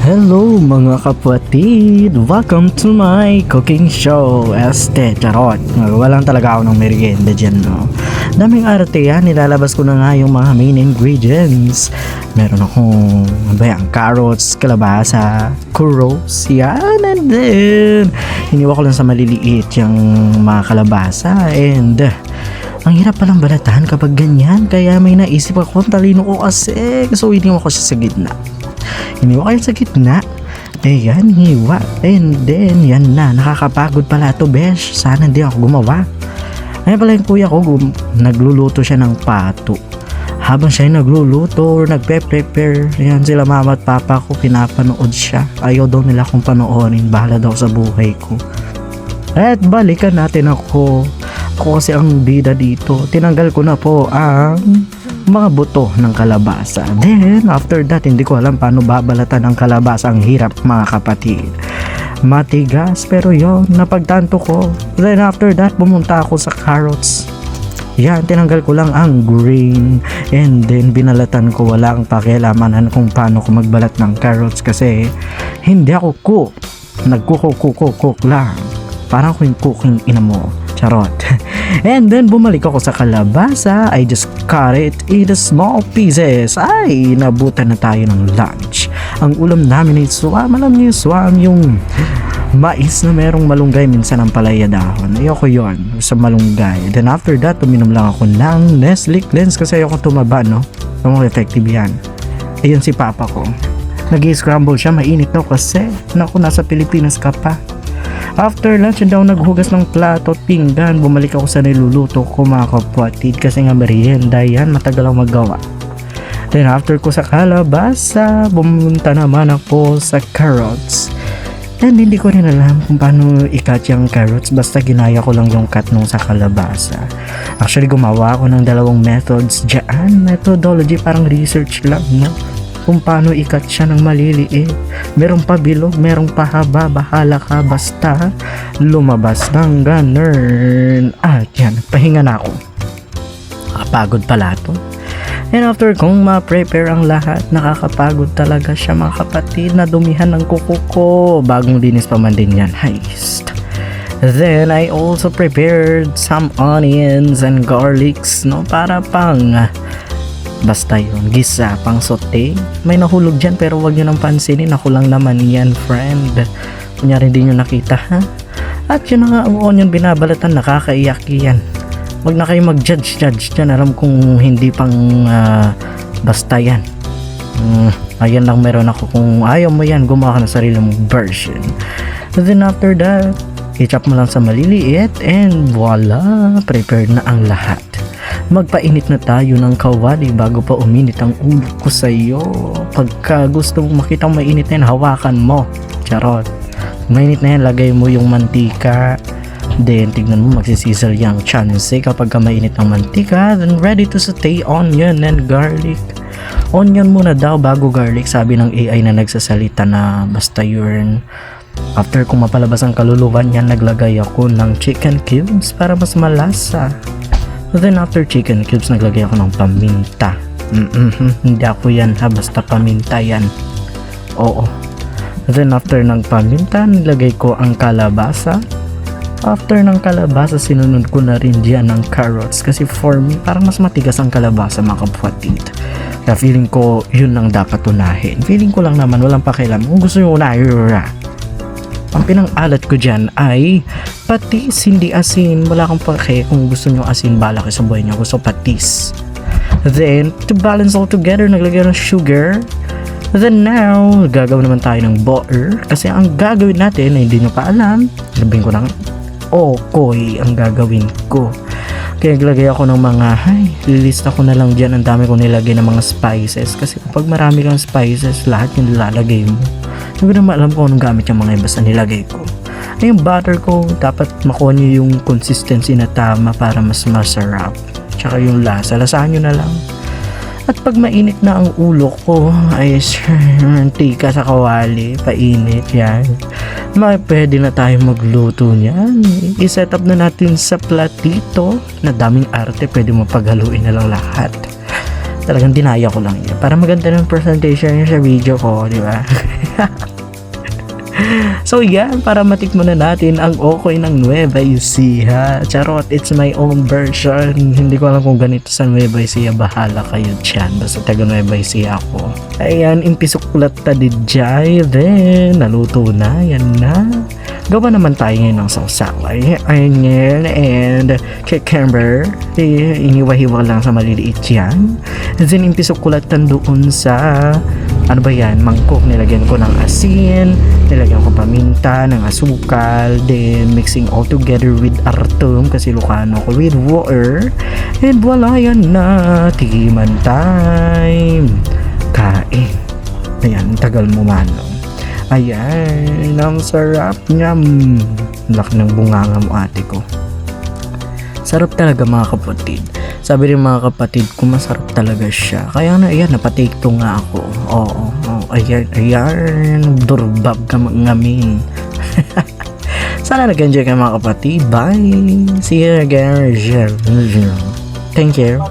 Hello mga kapatid! Welcome to my cooking show. Charot. Walang talaga ako ng merienda dyan, no? Daming arte yan. Nilalabas ko na nga yung mga main ingredients. Meron akong carrots, kalabasa, kuros, yan. And then, hiniwa ko lang sa maliliit yung mga kalabasa. And ang hirap palang balatan kapag ganyan. Kaya may naisip ako, talino ko kasi. So, hiniwa ko siya sa gitna. Hiniwa kayo sa gitna. Ayan, hiwa. And then, yan na. Nakakapagod pala to, besh. Sana hindi ako gumawa. Ayan pala yung kuya ko, nagluluto siya ng pato. Habang siya nagluluto, nagpe-prepare, yan sila mama at papa ko, pinapanood siya. Ayaw daw nila akong panoorin. Bahala daw sa buhay ko. At balikan natin ako. Ako kasi ang bida dito. Tinanggal ko na po ang mga buto ng kalabasa. Then, after that, hindi ko alam paano babalatan ang kalabasa. Ang hirap, mga kapatid. Matigas, pero yun, napagtanto ko. Then, after that, pumunta ako sa carrots. Yan, tinanggal ko lang ang green. And then, binalatan ko. Wala ang pakialamanan kung paano ko magbalat ng carrots kasi hindi ako cook. Nagkukuk lang. Parang ko yung cooking ina mo. Charot. And then, bumalik ako sa kalabasa. I just cut it in small pieces. Ay, nabutan na tayo ng lunch. Ang ulam namin ay swam. Alam niyo yung swam, yung mais na merong malunggay, minsan ang palaya dahon. Ayoko yon sa malunggay. Then after that, uminom lang ako ng Nestle Cleanse kasi ayoko tumaba, no? Ang effective yan. Ayun si papa ko. Nag-scramble siya, mainit daw kasi. Naku, nasa Pilipinas ka pa. After lunch, daw naghugas ng plato at pinggan. Bumalik ako sa niluluto ko, mga kapatid, kasi nga merienda yan, matagal ang magawa. Then after ko sa kalabasa, bumunta naman ako sa carrots. And hindi ko rin alam kung paano i-cut yung carrots, basta ginaya ko lang yung cut nung sa kalabasa. Actually, gumawa ako ng dalawang methods dyan. Methodology, parang research lang, no? Kung paano i-cut siya ng maliliit. Merong pabilog, merong pahaba, bahala ka, basta lumabas ng ganun. At yan, pahinga na ako. Nakapagod pala to. And after kong ma-prepare ang lahat, nakakapagod talaga siya, mga kapatid. Nadumihan ng kuko ko. Bagong linis pa man din yan. Heist. Then I also prepared some onions and garlics, no, para pang basta yun, gisa, pang saute. May nahulog dyan pero wag nyo nang pansinin. Ako lang naman yan, friend. Kunyari hindi nyo nakita, ha? At yun na nga, ang onion binabalatan, nakakaiyak yan. Wag na kayo mag-judge dyan. Alam kong hindi pang basta yan. Ayan lang meron ako. Kung ayaw mo yan, gumawa ka ng sarili mong version. Then after that, i-chop mo lang sa maliliit and voila, prepared na ang lahat. Magpainit na tayo ng kawali bago pa uminit ang ulo ko sa iyo. Pagka gusto mong makitang mainit na yan, hawakan mo. Charot. Mainit na yan, lagay mo yung mantika. Then, tignan mo, magsisisal yung chance kapag ka mainit ng mantika. Then, ready to saute onion and garlic. Onion muna daw bago garlic, sabi ng AI na nagsasalita na basta yun. After kung mapalabas ang kaluluwan yan, naglagay ako ng chicken cubes para mas malasa. Then after chicken cubes, naglagay ako ng paminta. Hindi ako yan, ha, basta paminta yan. Oo. Then after ng paminta, nilagay ko ang kalabasa. After ng kalabasa, sinunod ko na rin diyan ng carrots. Kasi for me, parang mas matigas ang kalabasa, mga kapatid. Kaya feeling ko, yun lang dapat unahin. Feeling ko lang naman, walang pakialam. Kung gusto nyo unahin, ang pinang-alat ko dyan ay patis, hindi asin. Wala kang pake. Kung gusto nyo asin, bala kayo sa buhay nyo. Gusto patis. Then, to balance all together, naglagay ng sugar. Then now, gagawin naman tayo ng butter. Kasi ang gagawin natin, na hindi nyo pa alam, sabihin ko lang, okoy ang gagawin ko. Kaya naglagay ako ng mga, lilista ko na lang dyan. Ang dami ko nilagay ng mga spices. Kasi kapag marami kang spices, lahat yung nilalagay mo. Hindi ko naman alam kung anong gamit yung mga iba sa nilagay ko. Ay, yung butter ko, dapat makuha nyo yung consistency na tama para mas masarap. Tsaka yung lasa, lasahan nyo na lang. At pag mainit na ang ulo ko, ay mantika sa kawali, painit yan. Pwede na tayo magluto niyan. I-set up na natin sa platito na daming arte, pwede mo paghaluin na lang lahat. Talagang dinaya ko lang yan. Para maganda ng presentation niya sa video ko, di ba? So yan, para matikman na natin ang okoy ng Nueva Ecija. Charot, it's my own version. Hindi ko alam kung ganito sa Nueva Ecija. Bahala kayo dyan. Basta taga Nueva Ecija ako. Ayan, impisuklat ta dijay. Then, naluto na. Yan na. Gawa naman tayo ngayon ng sausaway. Onion and cucumber. Iniwa-hiwa lang sa maliliit yan. Then, impisuklat doon sa ano ba yan, mangkok. Nilagyan ko ng asin, nilagyan ko paminta, ng asukal, then mixing all together with artom kasi Lucano ko with water, and voila, yan na, tikiman time, kain. Ayan, tagal mo manong. Ayan, ang sarap nyam. Laki ng bunganga mo ate ko. Sarap talaga mga kapatid. Sabi rin mga kapatid ko, masarap talaga siya. Kaya na, ayan, napatake to nga ako. Oo, ayan, durbab ka ngamin. Sana nag-enjoy kayo mga kapatid. Bye! See you again. Thank you.